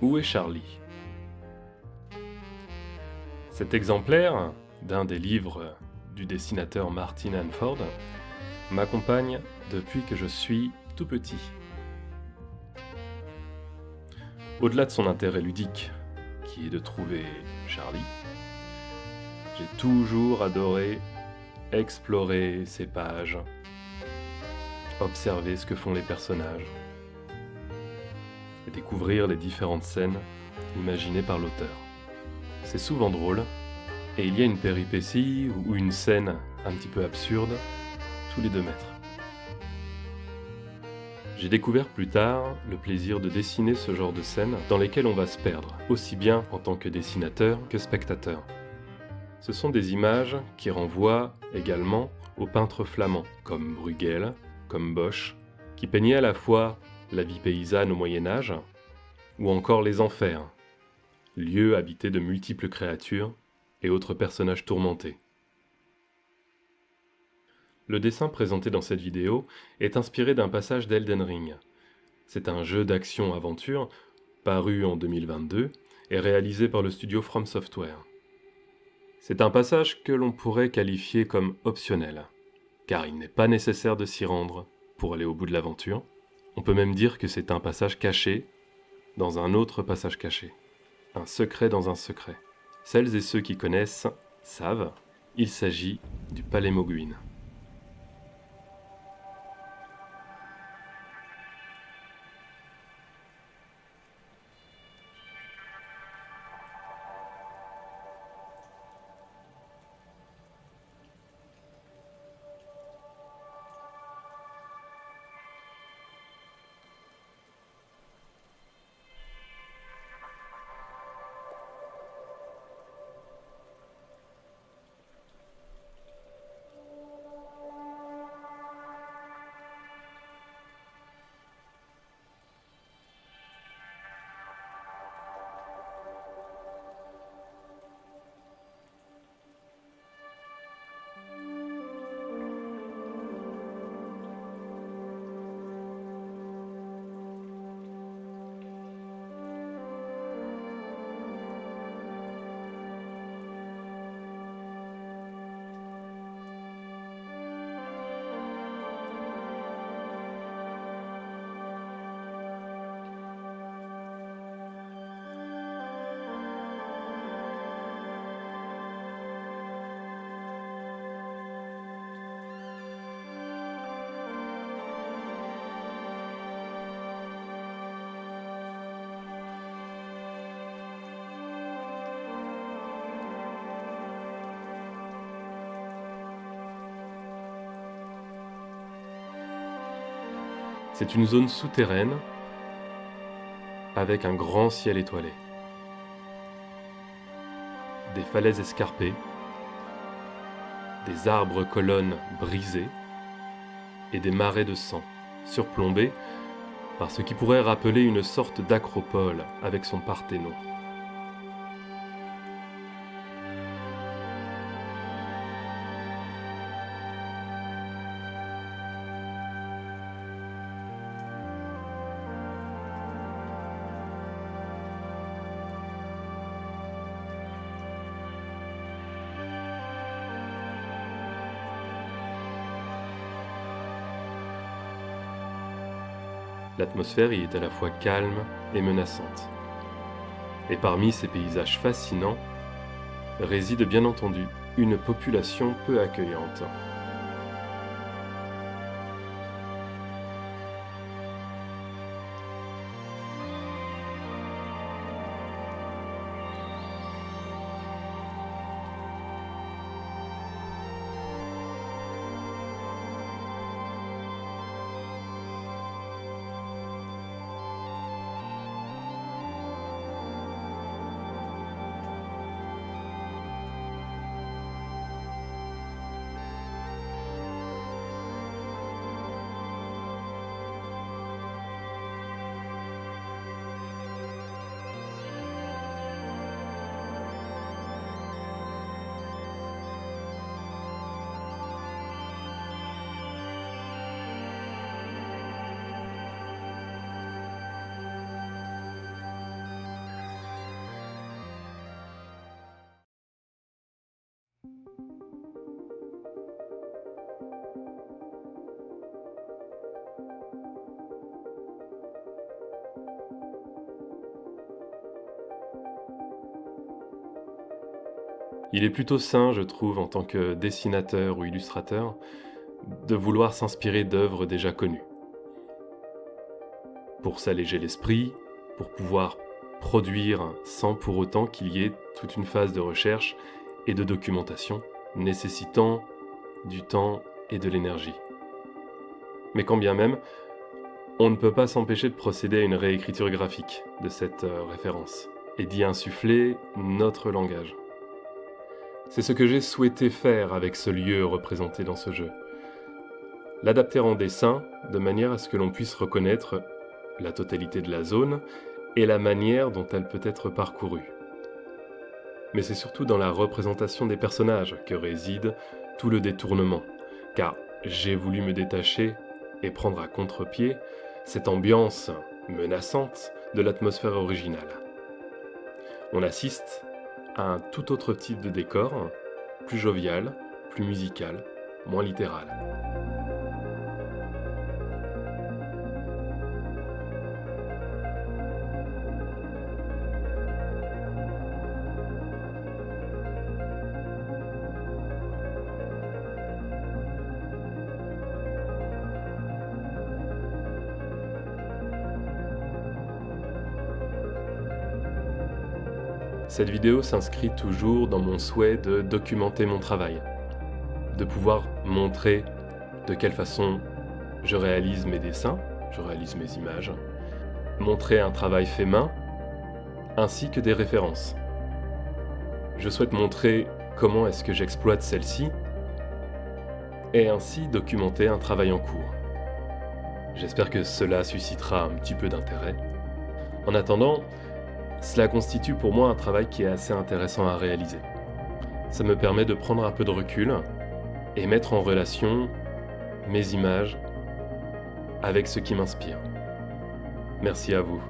Où est Charlie? Cet exemplaire d'un des livres du dessinateur Martin Handford m'accompagne depuis que je suis tout petit. Au-delà de son intérêt ludique, qui est de trouver Charlie, j'ai toujours adoré explorer ces pages, observer ce que font les personnages et découvrir les différentes scènes imaginées par l'auteur. C'est souvent drôle, et il y a une péripétie ou une scène un petit peu absurde tous les 2 mètres. J'ai découvert plus tard le plaisir de dessiner ce genre de scènes dans lesquelles on va se perdre, aussi bien en tant que dessinateur que spectateur. Ce sont des images qui renvoient également aux peintres flamands, comme Bruegel, comme Bosch, qui peignaient à la fois la vie paysanne au Moyen-Âge, ou encore les enfers, lieux habités de multiples créatures et autres personnages tourmentés. Le dessin présenté dans cette vidéo est inspiré d'un passage d'Elden Ring. C'est un jeu d'action-aventure paru en 2022 et réalisé par le studio From Software. C'est un passage que l'on pourrait qualifier comme optionnel, car il n'est pas nécessaire de s'y rendre pour aller au bout de l'aventure. On peut même dire que c'est un passage caché dans un autre passage caché. Un secret dans un secret. Celles et ceux qui connaissent savent, il s'agit du Palais Mohguin. C'est une zone souterraine avec un grand ciel étoilé. Des falaises escarpées, des arbres colonnes brisés et des marais de sang, surplombés par ce qui pourrait rappeler une sorte d'acropole avec son Parthénon. L'atmosphère y est à la fois calme et menaçante. Et parmi ces paysages fascinants, réside bien entendu une population peu accueillante. Il est plutôt sain, je trouve, en tant que dessinateur ou illustrateur, de vouloir s'inspirer d'œuvres déjà connues. Pour s'alléger l'esprit, pour pouvoir produire sans pour autant qu'il y ait toute une phase de recherche et de documentation nécessitant du temps et de l'énergie. Mais quand bien même, on ne peut pas s'empêcher de procéder à une réécriture graphique de cette référence et d'y insuffler notre langage. C'est ce que j'ai souhaité faire avec ce lieu représenté dans ce jeu. L'adapter en dessin de manière à ce que l'on puisse reconnaître la totalité de la zone et la manière dont elle peut être parcourue. Mais c'est surtout dans la représentation des personnages que réside tout le détournement, car j'ai voulu me détacher et prendre à contre-pied cette ambiance menaçante de l'atmosphère originale. On assiste à un tout autre type de décor, plus jovial, plus musical, moins littéral. Cette vidéo s'inscrit toujours dans mon souhait de documenter mon travail, de pouvoir montrer de quelle façon je réalise mes dessins, je réalise mes images, montrer un travail fait main, ainsi que des références. Je souhaite montrer comment est-ce que j'exploite celle-ci, et ainsi documenter un travail en cours. J'espère que cela suscitera un petit peu d'intérêt. En attendant, cela constitue pour moi un travail qui est assez intéressant à réaliser. Ça me permet de prendre un peu de recul et mettre en relation mes images avec ce qui m'inspire. Merci à vous.